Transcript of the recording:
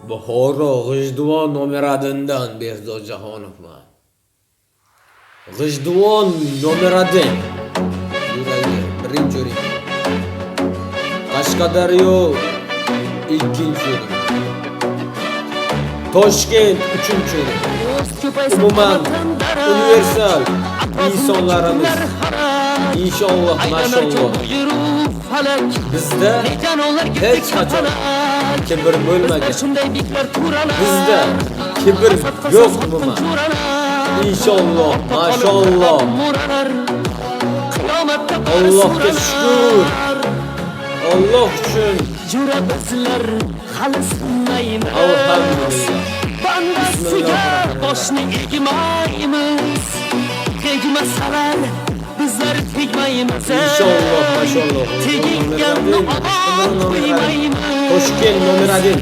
Buxoro G'ijduvon Nomeradindan Behzod Jahonovman. G'ijduvon Nomeradin. Yuragi birinchi o'rin. Qashqadaryo ikkinchi o'rin. Toshkent uchinchi o'rin. Umuman universal insonlarimiz inshaalloh mashalloh bizda hech qachon kibr bo'lmagan. Bizda kibr yo'q umuman. İnşallah, maşallah. Allohga shukr. Allah uchun Yurabizlar hali sinmaymiz. alhamdulillah. Bandasiga boshni egmaymiz. Tegmasalar bizlar tegmaymiz. İnşallah, maşallah. Teginganni qo'ymaymiz. Toshkent Nomeradin.